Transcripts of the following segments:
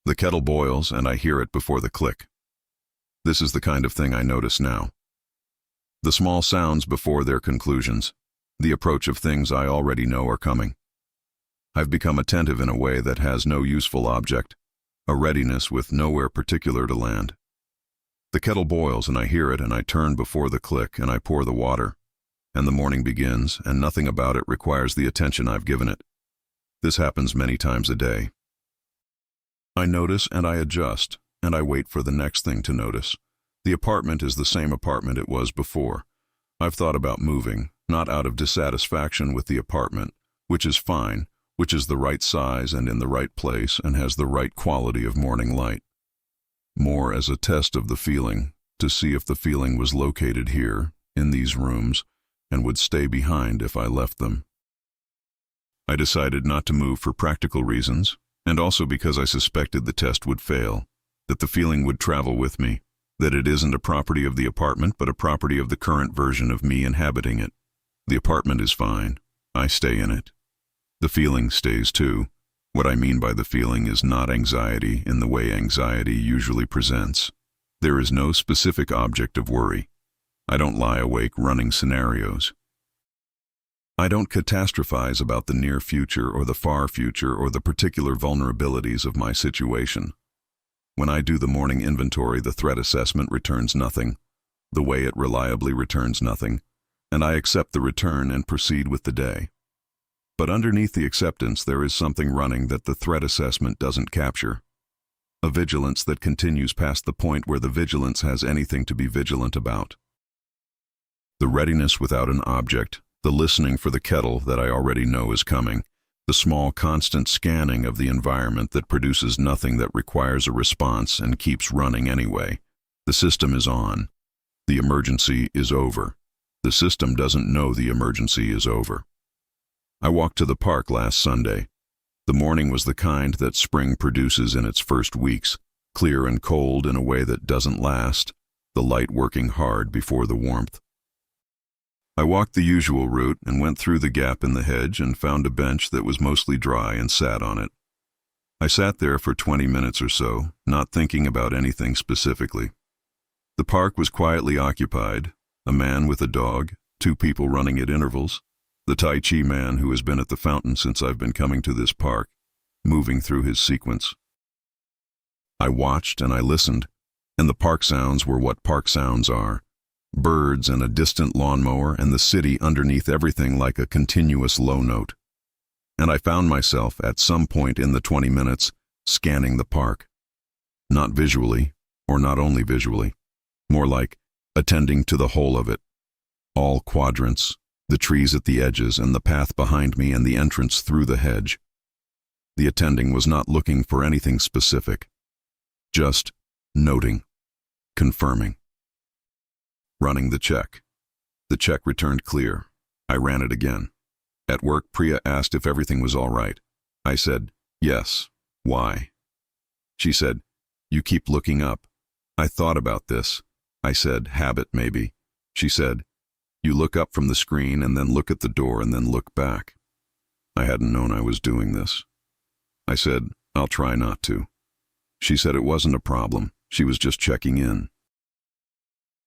The kettle boils and I hear it before the click. This is the kind of thing I notice now. The small sounds before their conclusions, the approach of things I already know are coming. I've become attentive in a way that has no useful object, a readiness with nowhere particular to land. The kettle boils and I hear it and I turn before the click and I pour the water, and the morning begins and nothing about it requires the attention I've given it. This happens many times a day. I notice and I adjust, and I wait for the next thing to notice. The apartment is the same apartment it was before. I've thought about moving, not out of dissatisfaction with the apartment, which is fine, which is the right size and in the right place and has the right quality of morning light. More as a test of the feeling, to see if the feeling was located here, in these rooms, and would stay behind if I left them. I decided not to move for practical reasons, and also because I suspected the test would fail, that the feeling would travel with me, that it isn't a property of the apartment but a property of the current version of me inhabiting it. The apartment is fine. I stay in it. The feeling stays too. What I mean by the feeling is not anxiety in the way anxiety usually presents. There is no specific object of worry. I don't lie awake running scenarios. I don't catastrophize about the near future or the far future or the particular vulnerabilities of my situation. When I do the morning inventory, the threat assessment returns nothing, the way it reliably returns nothing, and I accept the return and proceed with the day. But underneath the acceptance there is something running that the threat assessment doesn't capture. A vigilance that continues past the point where the vigilance has anything to be vigilant about. The readiness without an object, the listening for the kettle that I already know is coming, the small constant scanning of the environment that produces nothing that requires a response and keeps running anyway. The system is on. The emergency is over. The system doesn't know the emergency is over. I walked to the park last Sunday. The morning was the kind that spring produces in its first weeks, clear and cold in a way that doesn't last, the light working hard before the warmth. I walked the usual route and went through the gap in the hedge and found a bench that was mostly dry and sat on it. I sat there for 20 minutes or so, not thinking about anything specifically. The park was quietly occupied, a man with a dog, 2 people running at intervals, the Tai Chi man who has been at the fountain since I've been coming to this park, moving through his sequence. I watched and I listened, and the park sounds were what park sounds are. Birds and a distant lawnmower and the city underneath everything like a continuous low note. And I found myself, at some point in the 20 minutes, scanning the park. Not visually, or not only visually, more like attending to the whole of it. All quadrants, the trees at the edges and the path behind me and the entrance through the hedge. The attending was not looking for anything specific. Just noting, confirming. Running the check. The check returned clear. I ran it again. At work, Priya asked if everything was all right. I said, yes. Why? She said, you keep looking up. I thought about this. I said, habit maybe. She said, you look up from the screen and then look at the door and then look back. I hadn't known I was doing this. I said, I'll try not to. She said it wasn't a problem. She was just checking in.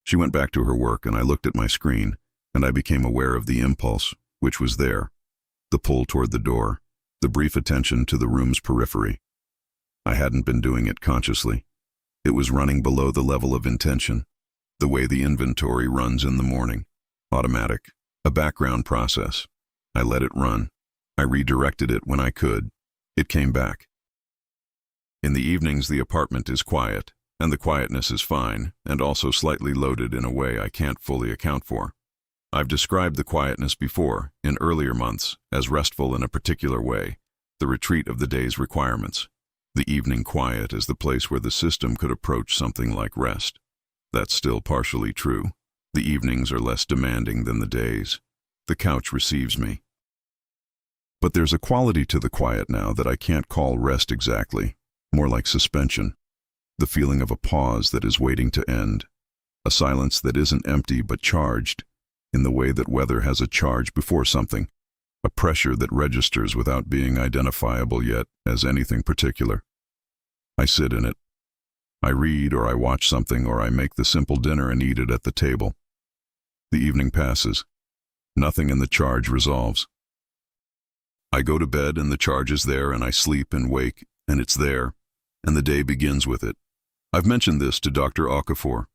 She went back to her work and I looked at my screen and I became aware of the impulse, which was there, the pull toward the door, the brief attention to the room's periphery. I hadn't been doing it consciously. It was running below the level of intention, the way the inventory runs in the morning, automatic, a background process. I let it run. I redirected it when I could. It came back. In the evenings the apartment is quiet, and the quietness is fine, and also slightly loaded in a way I can't fully account for. I've described the quietness before, in earlier months, as restful in a particular way, the retreat of the day's requirements. The evening quiet is the place where the system could approach something like rest. That's still partially true. The evenings are less demanding than the days. The couch receives me. But there's a quality to the quiet now that I can't call rest exactly, more like suspension. The feeling of a pause that is waiting to end, a silence that isn't empty but charged, in the way that weather has a charge before something, a pressure that registers without being identifiable yet as anything particular. I sit in it. I read or I watch something or I make the simple dinner and eat it at the table. The evening passes. Nothing in the charge resolves. I go to bed and the charge is there and I sleep and wake and it's there and the day begins with it. I've mentioned this to Dr. Okafor.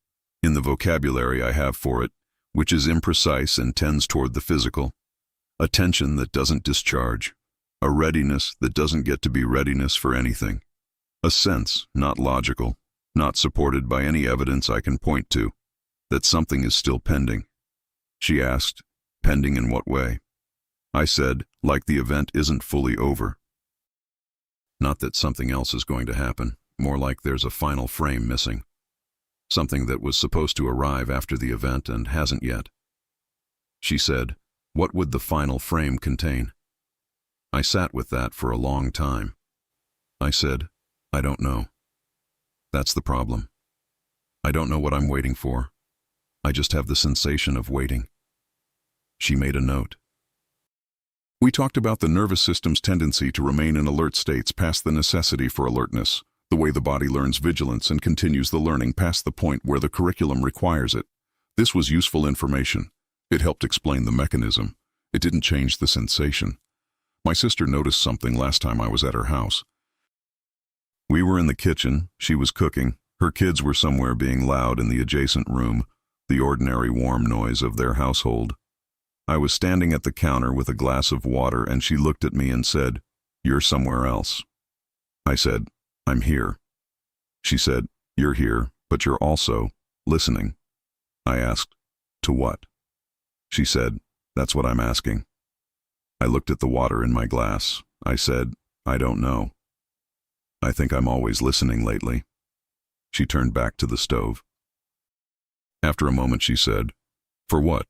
In the vocabulary I have for it, which is imprecise and tends toward the physical, a tension that doesn't discharge, a readiness that doesn't get to be readiness for anything, a sense, not logical, not supported by any evidence I can point to, that something is still pending. She asked, pending in what way? I said, like the event isn't fully over. Not that something else is going to happen, more like there's a final frame missing. Something that was supposed to arrive after the event and hasn't yet. She said, what would the final frame contain? I sat with that for a long time. I said, I don't know. That's the problem. I don't know what I'm waiting for. I just have the sensation of waiting. She made a note. We talked about the nervous system's tendency to remain in alert states past the necessity for alertness, the way the body learns vigilance and continues the learning past the point where the curriculum requires it. This was useful information. It helped explain the mechanism. It didn't change the sensation. My sister noticed something last time I was at her house. We were in the kitchen, she was cooking, her kids were somewhere being loud in the adjacent room, the ordinary warm noise of their household. I was standing at the counter with a glass of water and she looked at me and said, "You're somewhere else." I said, "I'm here." She said, "You're here, but you're also listening." I asked, "To what?" She said, "That's what I'm asking." I looked at the water in my glass. I said, "I don't know. I think I'm always listening lately." She turned back to the stove. After a moment she said, "For what?"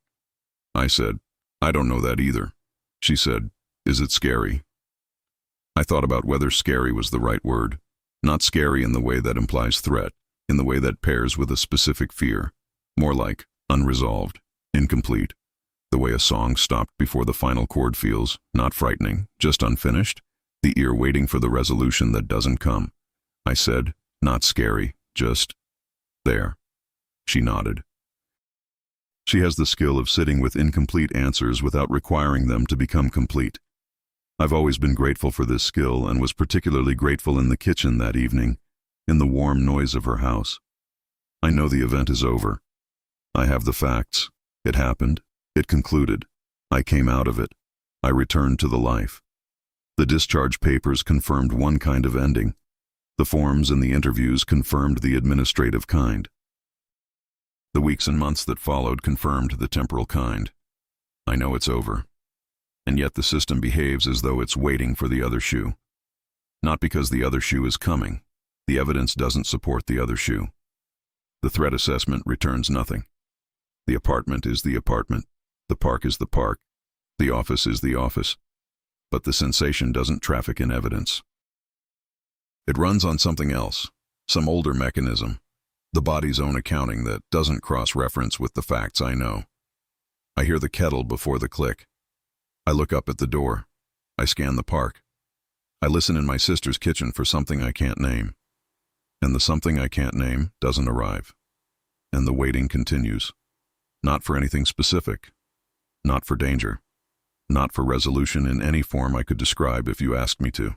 I said, "I don't know that either." She said, "Is it scary?" I thought about whether scary was the right word. Not scary in the way that implies threat, in the way that pairs with a specific fear. More like unresolved, incomplete. The way a song stopped before the final chord feels, not frightening, just unfinished. The ear waiting for the resolution that doesn't come. I said, "Not scary, just there." She nodded. She has the skill of sitting with incomplete answers without requiring them to become complete. I've always been grateful for this skill and was particularly grateful in the kitchen that evening, in the warm noise of her house. I know the event is over. I have the facts. It happened. It concluded. I came out of it. I returned to the life. The discharge papers confirmed one kind of ending. The forms and the interviews confirmed the administrative kind. The weeks and months that followed confirmed the temporal kind. I know it's over. And yet the system behaves as though it's waiting for the other shoe. Not because the other shoe is coming. The evidence doesn't support the other shoe. The threat assessment returns nothing. The apartment is the apartment. The park is the park. The office is the office. But the sensation doesn't traffic in evidence. It runs on something else, some older mechanism. The body's own accounting that doesn't cross-reference with the facts I know. I hear the kettle before the click. I look up at the door. I scan the park. I listen in my sister's kitchen for something I can't name. And the something I can't name doesn't arrive. And the waiting continues. Not for anything specific. Not for danger. Not for resolution in any form I could describe if you asked me to.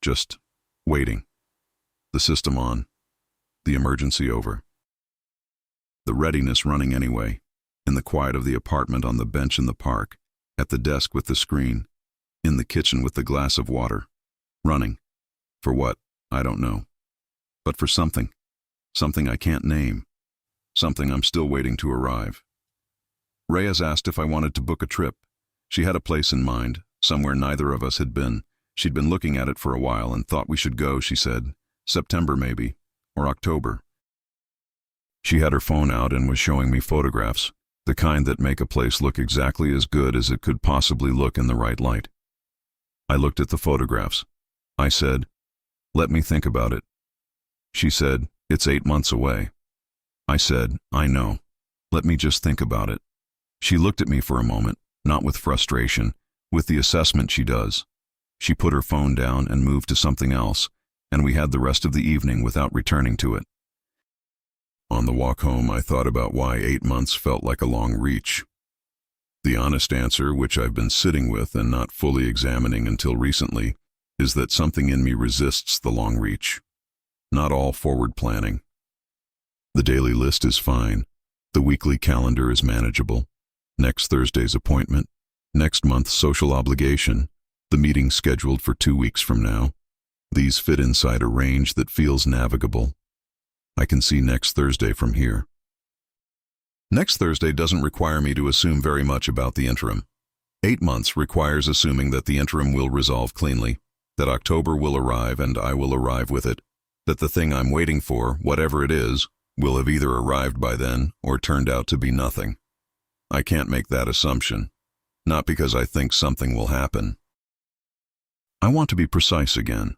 Just waiting. The system on. The emergency over. The readiness running anyway, in the quiet of the apartment on the bench in the park, at the desk with the screen, in the kitchen with the glass of water. Running. For what? I don't know. But for something. Something I can't name. Something I'm still waiting to arrive. Reyes asked if I wanted to book a trip. She had a place in mind, somewhere neither of us had been. She'd been looking at it for a while and thought we should go, she said. September maybe. Or October. She had her phone out and was showing me photographs, the kind that make a place look exactly as good as it could possibly look in the right light. I looked at the photographs. I said, "Let me think about it." She said, "It's 8 months away." I said, "I know. Let me just think about it." She looked at me for a moment, not with frustration, with the assessment she does. She put her phone down and moved to something else, and we had the rest of the evening without returning to it. On the walk home, I thought about why 8 months felt like a long reach. The honest answer, which I've been sitting with and not fully examining until recently, is that something in me resists the long reach. Not all forward planning. The daily list is fine. The weekly calendar is manageable. Next Thursday's appointment. Next month's social obligation. The meeting scheduled for 2 weeks from now. These fit inside a range that feels navigable. I can see next Thursday from here. Next Thursday doesn't require me to assume very much about the interim. 8 months requires assuming that the interim will resolve cleanly, that October will arrive and I will arrive with it, that the thing I'm waiting for, whatever it is, will have either arrived by then or turned out to be nothing. I can't make that assumption, not because I think something will happen. I want to be precise again.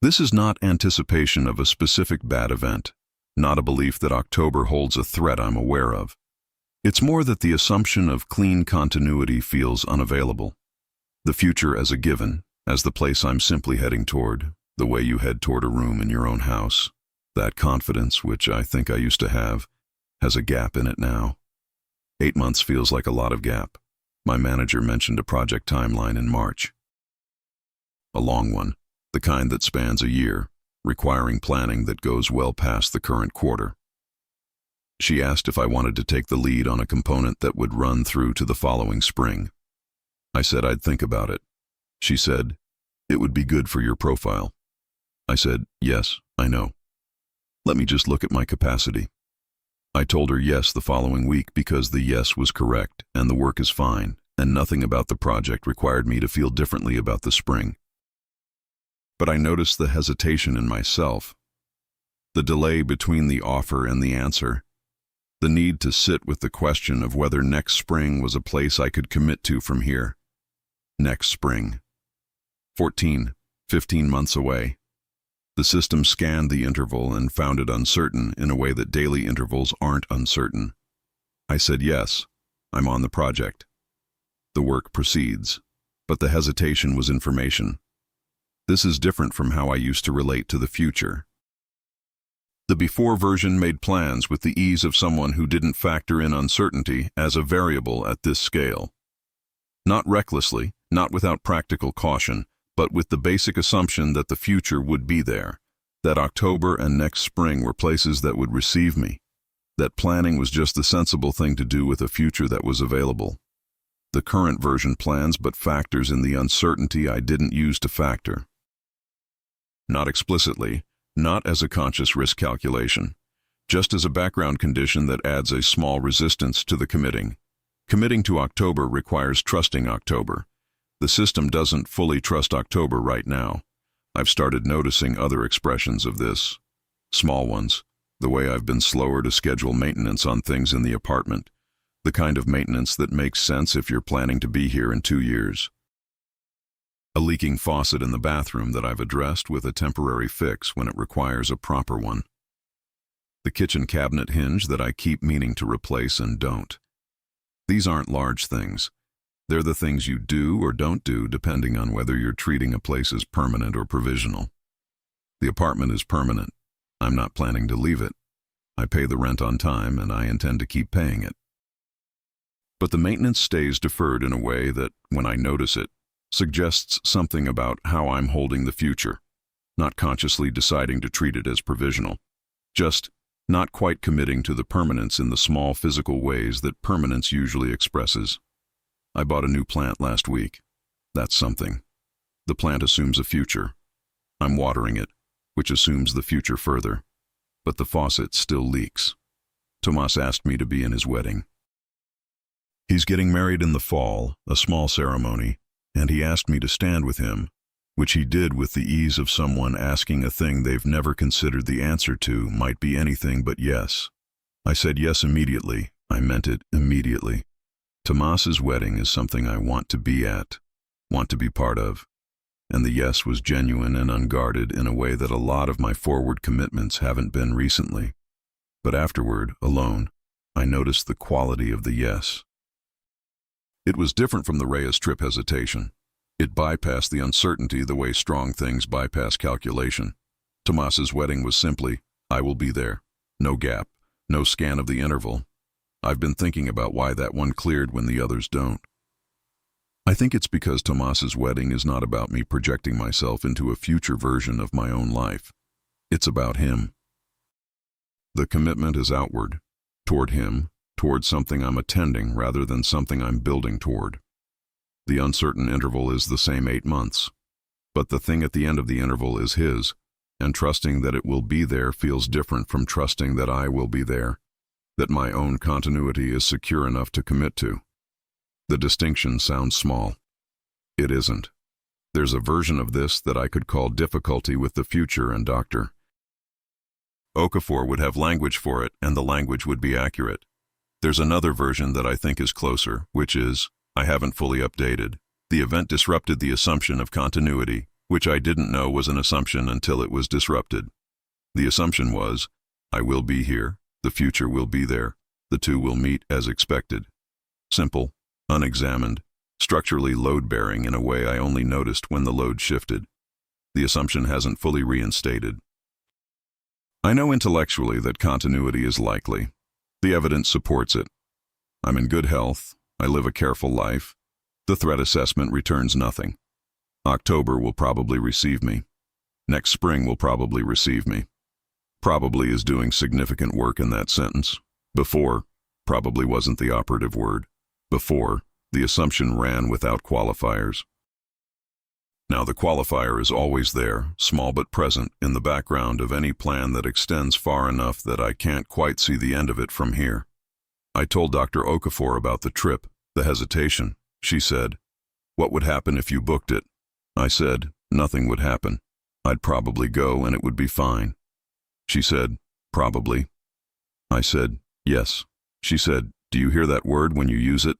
This is not anticipation of a specific bad event, not a belief that October holds a threat I'm aware of. It's more that the assumption of clean continuity feels unavailable. The future as a given, as the place I'm simply heading toward, the way you head toward a room in your own house. That confidence, which I think I used to have, has a gap in it now. 8 months feels like a lot of gap. My manager mentioned a project timeline in March. A long one, the kind that spans a year, requiring planning that goes well past the current quarter. She asked if I wanted to take the lead on a component that would run through to the following spring. I said I'd think about it. She said, "It would be good for your profile." I said, "Yes, I know. Let me just look at my capacity." I told her yes the following week because the yes was correct and the work is fine, and nothing about the project required me to feel differently about the spring. But I noticed the hesitation in myself, the delay between the offer and the answer, the need to sit with the question of whether next spring was a place I could commit to from here. Next spring. 14, 15 months away. The system scanned the interval and found it uncertain in a way that daily intervals aren't uncertain. I said yes, I'm on the project. The work proceeds, but the hesitation was information. This is different from how I used to relate to the future. The before version made plans with the ease of someone who didn't factor in uncertainty as a variable at this scale. Not recklessly, not without practical caution, but with the basic assumption that the future would be there, that October and next spring were places that would receive me, that planning was just the sensible thing to do with a future that was available. The current version plans but factors in the uncertainty I didn't use to factor. Not explicitly, not as a conscious risk calculation, just as a background condition that adds a small resistance to the committing. Committing to October requires trusting October. The system doesn't fully trust October right now. I've started noticing other expressions of this. Small ones, the way I've been slower to schedule maintenance on things in the apartment, the kind of maintenance that makes sense if you're planning to be here in 2 years. A leaking faucet in the bathroom that I've addressed with a temporary fix when it requires a proper one. The kitchen cabinet hinge that I keep meaning to replace and don't. These aren't large things. They're the things you do or don't do depending on whether you're treating a place as permanent or provisional. The apartment is permanent. I'm not planning to leave it. I pay the rent on time and I intend to keep paying it. But the maintenance stays deferred in a way that, when I notice it, suggests something about how I'm holding the future, not consciously deciding to treat it as provisional, just not quite committing to the permanence in the small physical ways that permanence usually expresses. I bought a new plant last week. That's something. The plant assumes a future. I'm watering it, which assumes the future further. But the faucet still leaks. Tomas asked me to be in his wedding. He's getting married in the fall, a small ceremony, and he asked me to stand with him, which he did with the ease of someone asking a thing they've never considered the answer to might be anything but yes. I said yes immediately. I meant it immediately. Tomas's wedding is something I want to be at, want to be part of, and the yes was genuine and unguarded in a way that a lot of my forward commitments haven't been recently. But afterward, alone, I noticed the quality of the yes. It was different from the Reyes trip hesitation. It bypassed the uncertainty the way strong things bypass calculation. Tomas's wedding was simply, I will be there. No gap, no scan of the interval. I've been thinking about why that one cleared when the others don't. I think it's because Tomas's wedding is not about me projecting myself into a future version of my own life. It's about him. The commitment is outward, toward him, toward something I'm attending rather than something I'm building toward. The uncertain interval is the same 8 months, but the thing at the end of the interval is his, and trusting that it will be there feels different from trusting that I will be there, that my own continuity is secure enough to commit to. The distinction sounds small. It isn't. There's a version of this that I could call difficulty with the future and Dr. Okafor would have language for it, and the language would be accurate. There's another version that I think is closer, which is, I haven't fully updated. The event disrupted the assumption of continuity, which I didn't know was an assumption until it was disrupted. The assumption was, I will be here, the future will be there, the two will meet as expected. Simple, unexamined, structurally load-bearing in a way I only noticed when the load shifted. The assumption hasn't fully reinstated. I know intellectually that continuity is likely. The evidence supports it. I'm in good health. I live a careful life. The threat assessment returns nothing. October will probably receive me. Next spring will probably receive me. Probably is doing significant work in that sentence. Before, probably wasn't the operative word. Before, the assumption ran without qualifiers. Now the qualifier is always there, small but present, in the background of any plan that extends far enough that I can't quite see the end of it from here. I told Dr. Okafor about the trip, the hesitation. She said, "What would happen if you booked it?" I said, "Nothing would happen. I'd probably go and it would be fine." She said, "Probably." I said, "Yes." She said, "Do you hear that word when you use it?"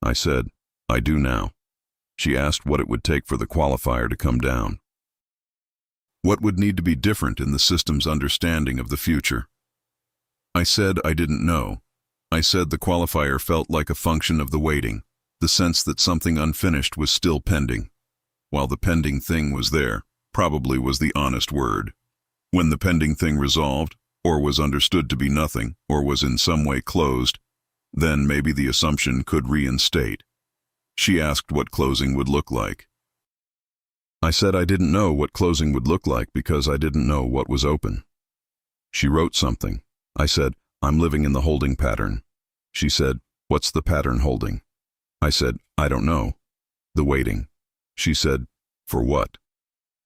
I said, "I do now." She asked what it would take for the qualifier to come down. What would need to be different in the system's understanding of the future? I said I didn't know. I said the qualifier felt like a function of the waiting, the sense that something unfinished was still pending. While the pending thing was there, probably was the honest word. When the pending thing resolved, or was understood to be nothing, or was in some way closed, then maybe the assumption could reinstate. She asked what closing would look like. I said I didn't know what closing would look like because I didn't know what was open. She wrote something. I said, "I'm living in the holding pattern." She said, "What's the pattern holding?" I said, "I don't know." "The waiting." She said, "For what?"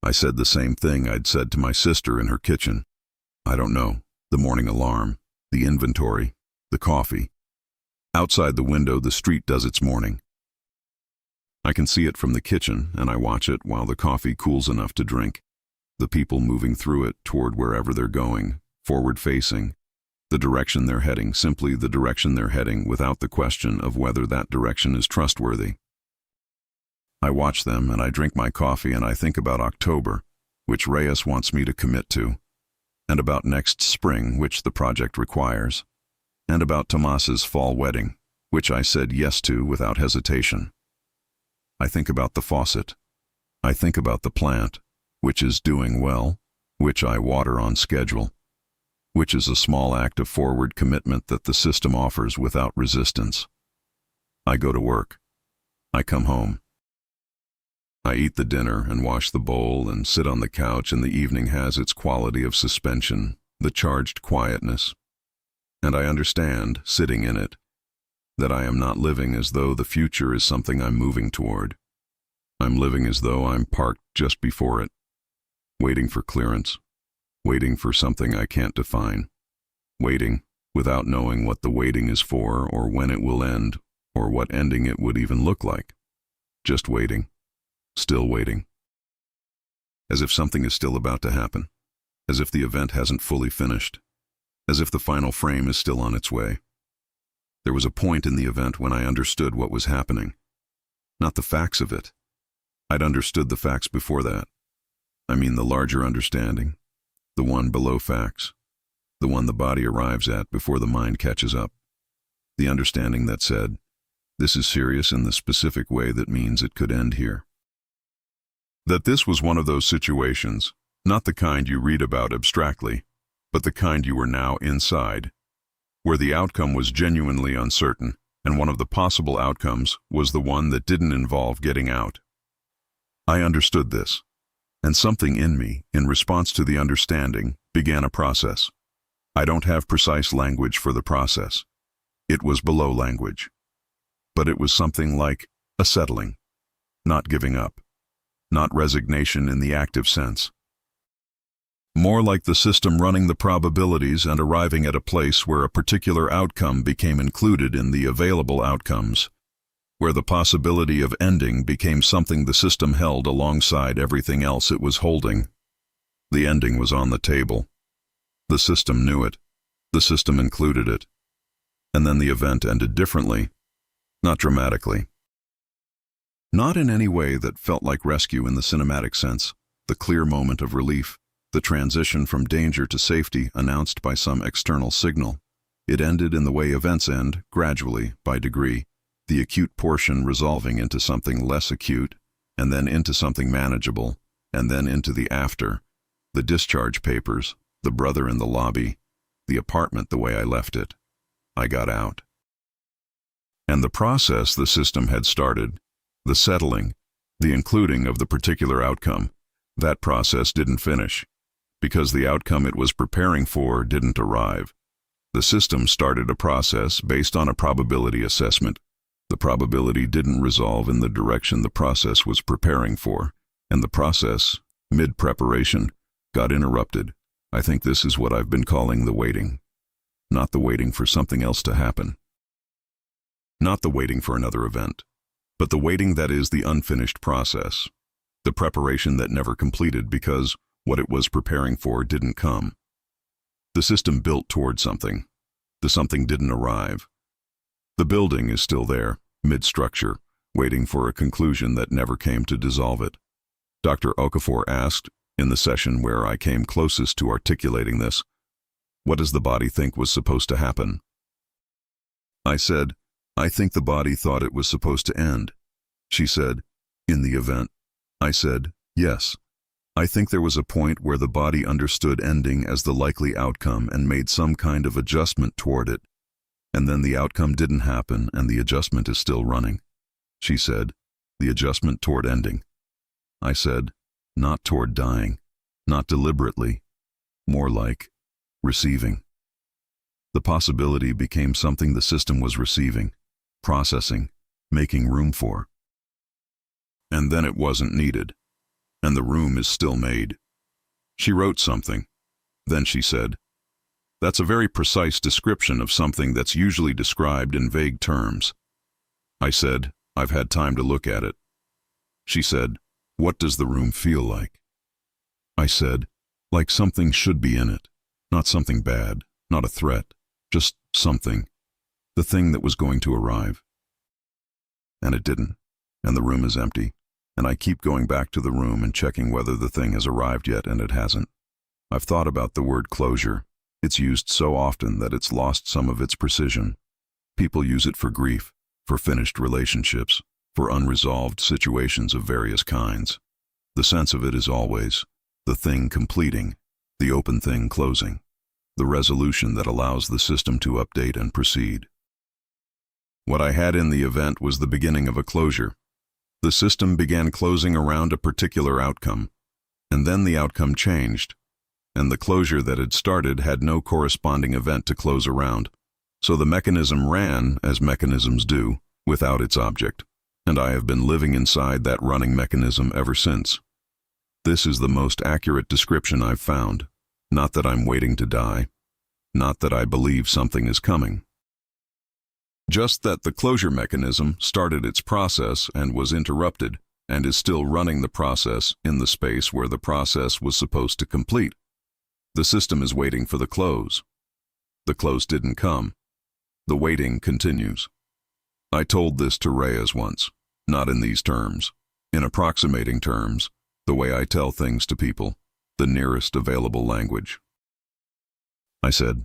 I said the same thing I'd said to my sister in her kitchen. "I don't know. The morning alarm, the inventory, the coffee. Outside the window, the street does its morning. I can see it from the kitchen, and I watch it while the coffee cools enough to drink. The people moving through it toward wherever they're going, forward-facing. The direction they're heading, simply the direction they're heading without the question of whether that direction is trustworthy. I watch them, and I drink my coffee, and I think about October, which Reyes wants me to commit to, and about next spring, which the project requires, and about Tomas's fall wedding, which I said yes to without hesitation. I think about the faucet. I think about the plant, which is doing well, which I water on schedule, which is a small act of forward commitment that the system offers without resistance. I go to work. I come home. I eat the dinner and wash the bowl and sit on the couch, and the evening has its quality of suspension, the charged quietness. And I understand, sitting in it, that I am not living as though the future is something I'm moving toward. I'm living as though I'm parked just before it, waiting for clearance, waiting for something I can't define, waiting without knowing what the waiting is for or when it will end or what ending it would even look like. Just waiting, still waiting. As if something is still about to happen, as if the event hasn't fully finished, as if the final frame is still on its way. There was a point in the event when I understood what was happening, not the facts of it. I'd understood the facts before that. I mean the larger understanding, the one below facts, the one the body arrives at before the mind catches up. The understanding that said, this is serious in the specific way that means it could end here. That this was one of those situations, Not the kind you read about abstractly, but the kind you were now inside, where the outcome was genuinely uncertain, and one of the possible outcomes was the one that didn't involve getting out. I understood this, and something in me, in response to the understanding, began a process. I don't have precise language for the process. It was below language. But it was something like a settling, not giving up, not resignation in the active sense. More like the system running the probabilities and arriving at a place where a particular outcome became included in the available outcomes, where the possibility of ending became something the system held alongside everything else it was holding. The ending was on the table. The system knew it. The system included it. And then the event ended differently, not dramatically. Not in any way that felt like rescue in the cinematic sense, the clear moment of relief, the transition from danger to safety announced by some external signal. It ended in the way events end, gradually, by degree, the acute portion resolving into something less acute, and then into something manageable, and then into the after, the discharge papers, the brother in the lobby, the apartment the way I left it. I got out. And the process the system had started, the settling, the including of the particular outcome, that process didn't finish, because the outcome it was preparing for didn't arrive. The system started a process based on a probability assessment. The probability didn't resolve in the direction the process was preparing for, and the process, mid-preparation, got interrupted. I think this is what I've been calling the waiting. Not the waiting for something else to happen. Not the waiting for another event, but the waiting that is the unfinished process, the preparation that never completed because what it was preparing for didn't come. The system built toward something. The something didn't arrive. The building is still there, mid-structure, waiting for a conclusion that never came to dissolve it. Dr. Okafor asked, in the session where I came closest to articulating this, what does the body think was supposed to happen? I said, I think the body thought it was supposed to end. She said, in the event. I said, yes. I think there was a point where the body understood ending as the likely outcome and made some kind of adjustment toward it. And then the outcome didn't happen and the adjustment is still running. She said, the adjustment toward ending. I said, not toward dying, not deliberately, more like receiving. The possibility became something the system was receiving, processing, making room for. And then it wasn't needed, and the room is still made. She wrote something. Then she said, that's a very precise description of something that's usually described in vague terms. I said, I've had time to look at it. She said, what does the room feel like? I said, like something should be in it, not something bad, not a threat, just something, the thing that was going to arrive. And it didn't, and the room is empty, and I keep going back to the room and checking whether the thing has arrived yet, and it hasn't. I've thought about the word closure. It's used so often that it's lost some of its precision. People use it for grief, for finished relationships, for unresolved situations of various kinds. The sense of it is always the thing completing, the open thing closing, the resolution that allows the system to update and proceed. What I had in the event was the beginning of a closure. The system began closing around a particular outcome, and then the outcome changed, and the closure that had started had no corresponding event to close around. So the mechanism ran, as mechanisms do, without its object, and I have been living inside that running mechanism ever since. This is the most accurate description I've found. Not that I'm waiting to die. Not that I believe something is coming. Just that the closure mechanism started its process and was interrupted, and is still running the process in the space where the process was supposed to complete. The system is waiting for the close. The close didn't come. The waiting continues. I told this to Reyes once, not in these terms, in approximating terms, the way I tell things to people, the nearest available language. I said,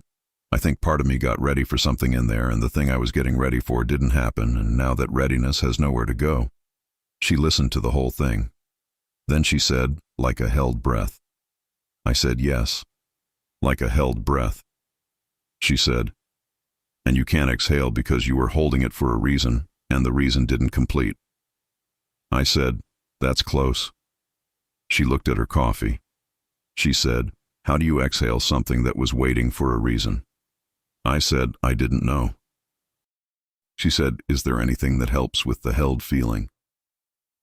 I think part of me got ready for something in there, and the thing I was getting ready for didn't happen, and now that readiness has nowhere to go. She listened to the whole thing. Then she said, like a held breath, I said yes, like a held breath. She said, and you can't exhale because you were holding it for a reason, and the reason didn't complete. I said, that's close. She looked at her coffee. She said, how do you exhale something that was waiting for a reason? I said, I didn't know. She said, is there anything that helps with the held feeling?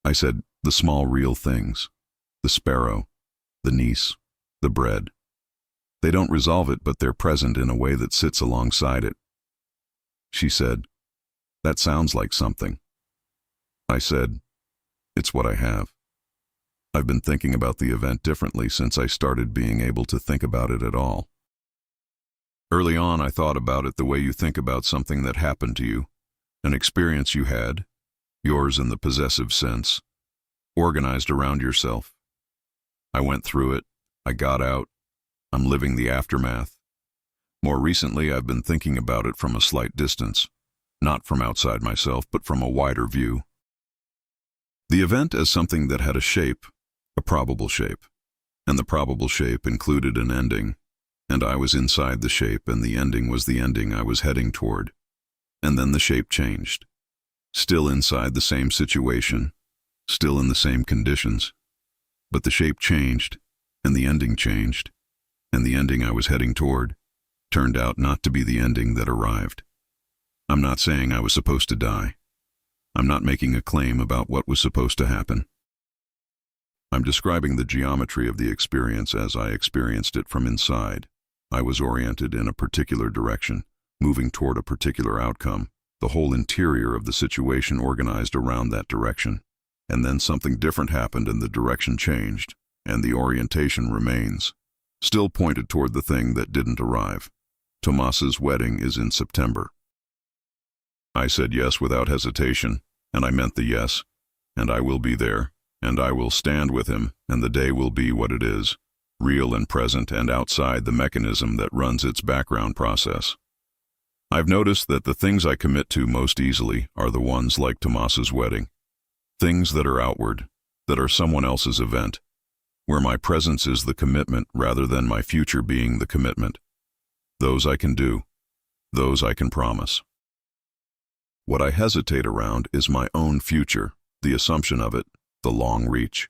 I said, the small real things. The sparrow, the niece, the bread. They don't resolve it, but they're present in a way that sits alongside it. She said, that sounds like something. I said, it's what I have. I've been thinking about the event differently since I started being able to think about it at all. Early on, I thought about it the way you think about something that happened to you, an experience you had, yours in the possessive sense, organized around yourself. I went through it, I got out, I'm living the aftermath. More recently, I've been thinking about it from a slight distance, not from outside myself, but from a wider view. The event as something that had a shape, a probable shape, and the probable shape included an ending, and I was inside the shape, and the ending was the ending I was heading toward. And then the shape changed. Still inside the same situation, still in the same conditions, but the shape changed, and the ending changed, and the ending I was heading toward turned out not to be the ending that arrived. I'm not saying I was supposed to die. I'm not making a claim about what was supposed to happen. I'm describing the geometry of the experience as I experienced it from inside. I was oriented in a particular direction, moving toward a particular outcome, the whole interior of the situation organized around that direction. And then something different happened and the direction changed, and the orientation remains, still pointed toward the thing that didn't arrive. Tomas's wedding is in September. I said yes without hesitation, and I meant the yes, and I will be there, and I will stand with him, and the day will be what it is, real and present and outside the mechanism that runs its background process. I've noticed that the things I commit to most easily are the ones like Tomas's wedding, things that are outward, that are someone else's event, where my presence is the commitment rather than my future being the commitment. Those I can do, those I can promise. What I hesitate around is my own future, the assumption of it, the long reach.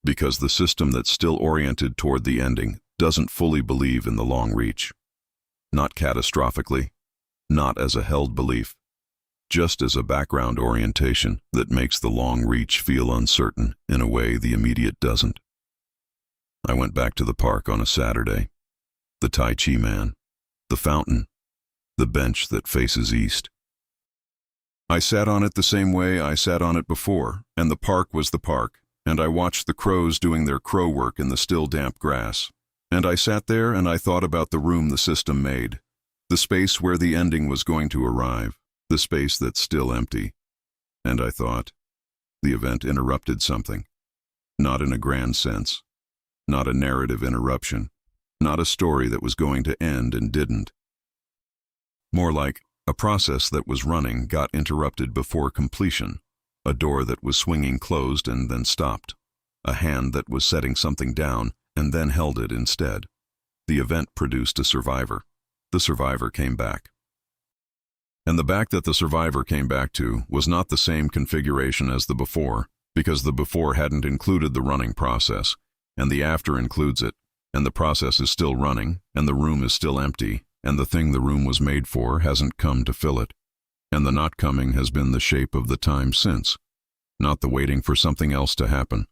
Because the system that's still oriented toward the ending doesn't fully believe in the long reach. Not catastrophically, not as a held belief, just as a background orientation that makes the long reach feel uncertain in a way the immediate doesn't. I went back to the park on a Saturday. The Tai Chi man, the fountain, the bench that faces east. I sat on it the same way I sat on it before, and the park was the park, and I watched the crows doing their crow work in the still damp grass. And I sat there and I thought about the room the system made, the space where the ending was going to arrive, the space that's still empty. And I thought, the event interrupted something. Not in a grand sense, not a narrative interruption, not a story that was going to end and didn't. More like a process that was running got interrupted before completion, a door that was swinging closed and then stopped, a hand that was setting something down and then held it instead. The event produced a survivor. The survivor came back. And the back that the survivor came back to was not the same configuration as the before, because the before hadn't included the running process, and the after includes it, and the process is still running, and the room is still empty, and the thing the room was made for hasn't come to fill it. And the not coming has been the shape of the time since, not the waiting for something else to happen,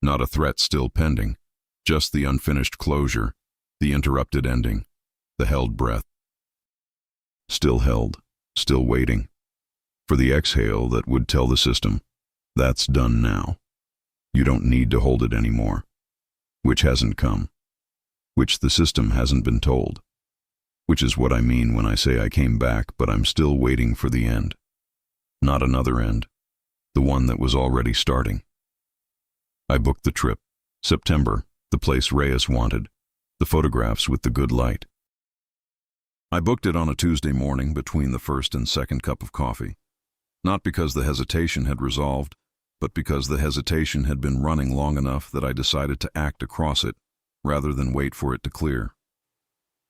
not a threat still pending, just the unfinished closure, the interrupted ending, the held breath. Still held, still waiting, for the exhale that would tell the system, that's done now. You don't need to hold it anymore, which hasn't come, which the system hasn't been told, which is what I mean when I say I came back, but I'm still waiting for the end. Not another end, the one that was already starting. I booked the trip, September, the place Reyes wanted, the photographs with the good light. I booked it on a Tuesday morning between the first and second cup of coffee, not because the hesitation had resolved, but because the hesitation had been running long enough that I decided to act across it, rather than wait for it to clear.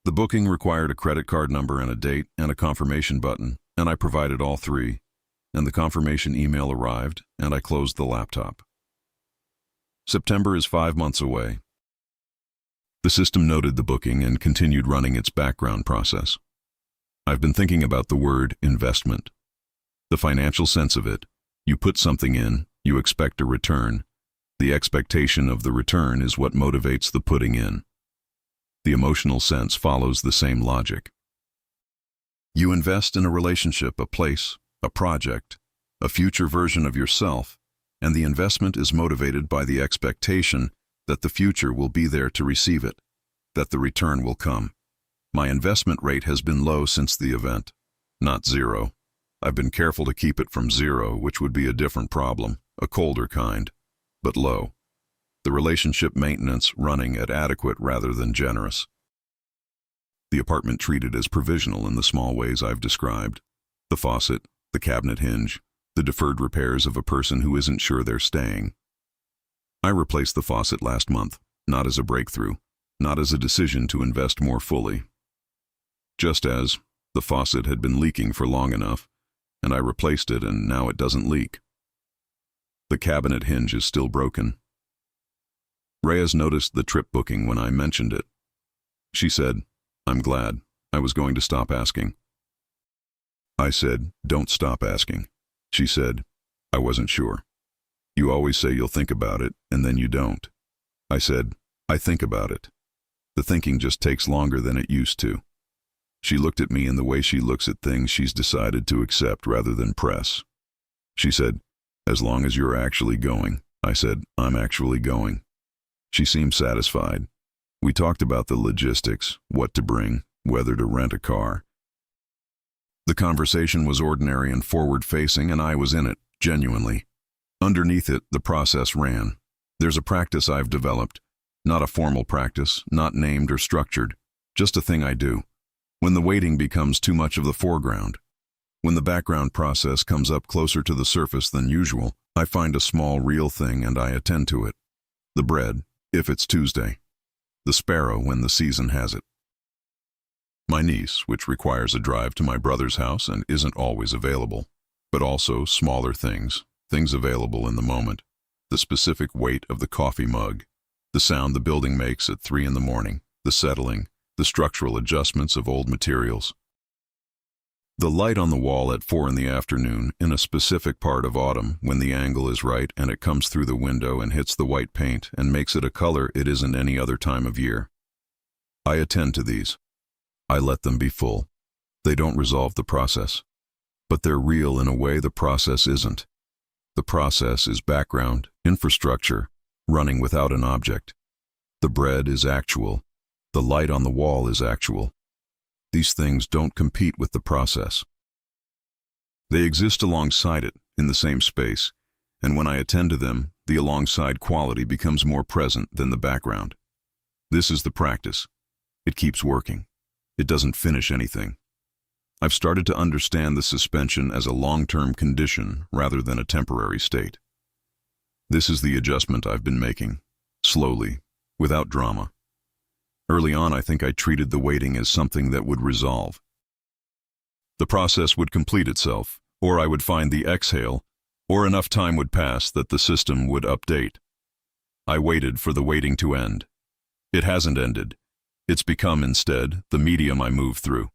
The booking required a credit card number and a date and a confirmation button, and I provided all three, and the confirmation email arrived, and I closed the laptop. September is 5 months away. The system noted the booking and continued running its background process. I've been thinking about the word investment. The financial sense of it. You put something in, you expect a return. The expectation of the return is what motivates the putting in. The emotional sense follows the same logic. You invest in a relationship, a place, a project, a future version of yourself, and the investment is motivated by the expectation that the future will be there to receive it, that the return will come. My investment rate has been low since the event, not zero. I've been careful to keep it from zero, which would be a different problem, a colder kind, but low. The relationship maintenance running at adequate rather than generous. The apartment treated as provisional in the small ways I've described. The faucet, the cabinet hinge, the deferred repairs of a person who isn't sure they're staying. I replaced the faucet last month, not as a breakthrough, not as a decision to invest more fully. Just as the faucet had been leaking for long enough, and I replaced it and now it doesn't leak. The cabinet hinge is still broken. Reyes noticed the trip booking when I mentioned it. She said, "I'm glad. I was going to stop asking." I said, "Don't stop asking." She said, "I wasn't sure. You always say you'll think about it, and then you don't." I said, "I think about it. The thinking just takes longer than it used to." She looked at me in the way she looks at things she's decided to accept rather than press. She said, "As long as you're actually going." I said, "I'm actually going." She seemed satisfied. We talked about the logistics, what to bring, whether to rent a car. The conversation was ordinary and forward-facing, and I was in it, genuinely. Underneath it, the process ran. There's a practice I've developed, not a formal practice, not named or structured, just a thing I do. When the waiting becomes too much of the foreground, when the background process comes up closer to the surface than usual, I find a small, real thing and I attend to it. The bread, if it's Tuesday. The sparrow when the season has it. My niece, which requires a drive to my brother's house and isn't always available, but also smaller things available in the moment. The specific weight of the coffee mug, the sound the building makes at 3 in the morning, the settling, the structural adjustments of old materials. The light on the wall at 4 in the afternoon in a specific part of autumn when the angle is right and it comes through the window and hits the white paint and makes it a color it isn't any other time of year. I attend to these. I let them be full. They don't resolve the process, but they're real in a way the process isn't. The process is background, infrastructure, running without an object. The bread is actual. The light on the wall is actual. These things don't compete with the process. They exist alongside it, in the same space, and when I attend to them, the alongside quality becomes more present than the background. This is the practice. It keeps working. It doesn't finish anything. I've started to understand the suspension as a long-term condition rather than a temporary state. This is the adjustment I've been making, slowly, without drama. Early on, I think I treated the waiting as something that would resolve. The process would complete itself, or I would find the exhale, or enough time would pass that the system would update. I waited for the waiting to end. It hasn't ended. It's become, instead, the medium I move through.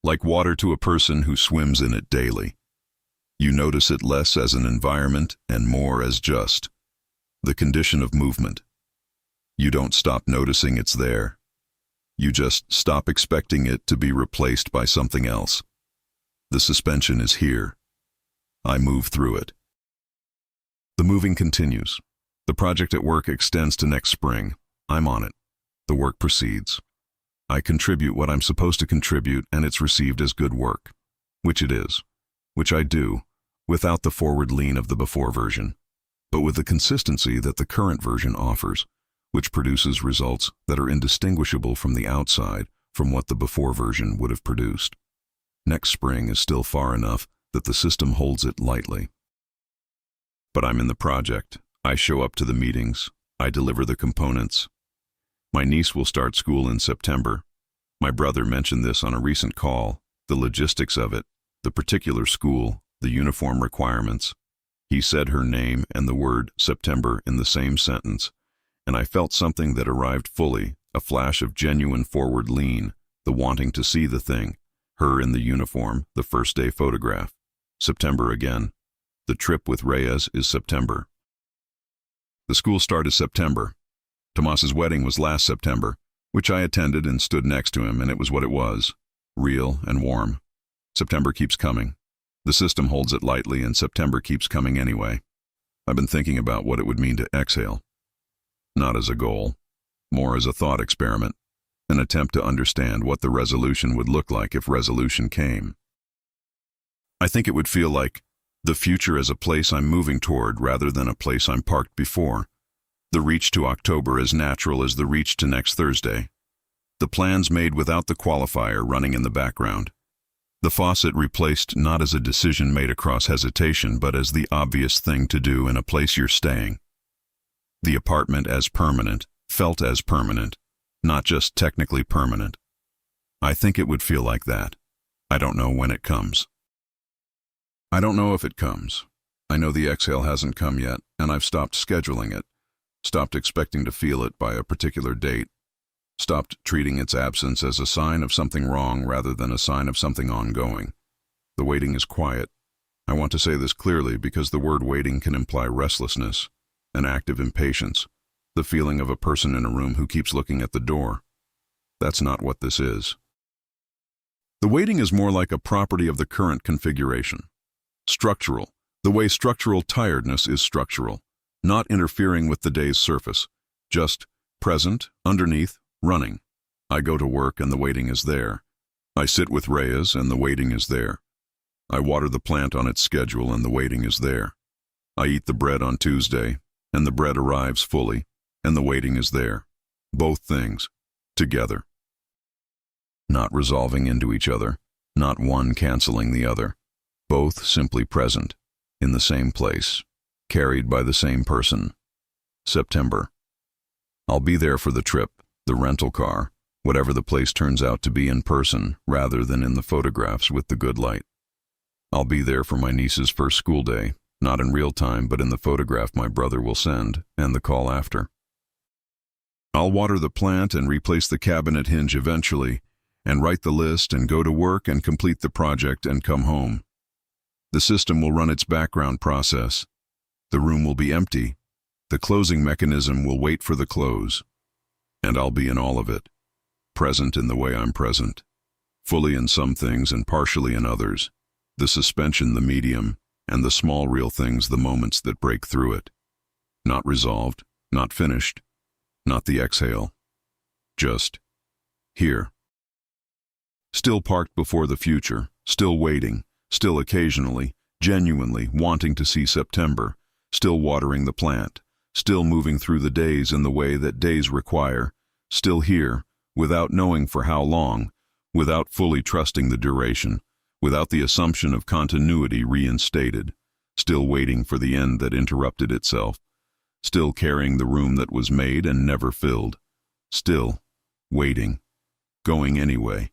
Like water to a person who swims in it daily. You notice it less as an environment and more as just the condition of movement. You don't stop noticing it's there. You just stop expecting it to be replaced by something else. The suspension is here. I move through it. The moving continues. The project at work extends to next spring. I'm on it. The work proceeds. I contribute what I'm supposed to contribute and it's received as good work, which it is, which I do, without the forward lean of the before version, but with the consistency that the current version offers, which produces results that are indistinguishable from the outside from what the before version would have produced. Next spring is still far enough that the system holds it lightly. But I'm in the project. I show up to the meetings. I deliver the components. My niece will start school in September. My brother mentioned this on a recent call, the logistics of it, the particular school, the uniform requirements. He said her name and the word September in the same sentence, and I felt something that arrived fully, a flash of genuine forward lean, the wanting to see the thing, her in the uniform, the first day photograph. September again. The trip with Reyes is September. The school start is September. Tomas's wedding was last September, which I attended and stood next to him, and it was what it was, real and warm. September keeps coming. The system holds it lightly, and September keeps coming anyway. I've been thinking about what it would mean to exhale. Not as a goal, more as a thought experiment, an attempt to understand what the resolution would look like if resolution came. I think it would feel like the future as a place I'm moving toward rather than a place I'm parked before. The reach to October as natural as the reach to next Thursday. The plans made without the qualifier running in the background. The faucet replaced not as a decision made across hesitation, but as the obvious thing to do in a place you're staying. The apartment as permanent, felt as permanent, not just technically permanent. I think it would feel like that. I don't know when it comes. I don't know if it comes. I know the exhale hasn't come yet, and I've stopped scheduling it, stopped expecting to feel it by a particular date, stopped treating its absence as a sign of something wrong rather than a sign of something ongoing. The waiting is quiet. I want to say this clearly because the word waiting can imply restlessness, an act of impatience, the feeling of a person in a room who keeps looking at the door. That's not what this is. The waiting is more like a property of the current configuration. Structural, the way structural tiredness is structural, not interfering with the day's surface, just present, underneath, running. I go to work and the waiting is there. I sit with Reyes and the waiting is there. I water the plant on its schedule and the waiting is there. I eat the bread on Tuesday and the bread arrives fully and the waiting is there. Both things, together. Not resolving into each other, not one canceling the other. Both simply present, in the same place, carried by the same person. September. I'll be there for the trip, the rental car, whatever the place turns out to be in person rather than in the photographs with the good light. I'll be there for my niece's first school day, not in real time but in the photograph my brother will send and the call after. I'll water the plant and replace the cabinet hinge eventually, and write the list and go to work and complete the project and come home. The system will run its background process. The room will be empty. The closing mechanism will wait for the close. And I'll be in all of it, present in the way I'm present, fully in some things and partially in others, the suspension the medium, and the small real things the moments that break through it. Not resolved, not finished, not the exhale. Just here. Still parked before the future, still waiting, still occasionally, genuinely wanting to see September, still watering the plant, still moving through the days in the way that days require, still here, without knowing for how long, without fully trusting the duration, without the assumption of continuity reinstated, still waiting for the end that interrupted itself, still carrying the room that was made and never filled, still waiting, going anyway.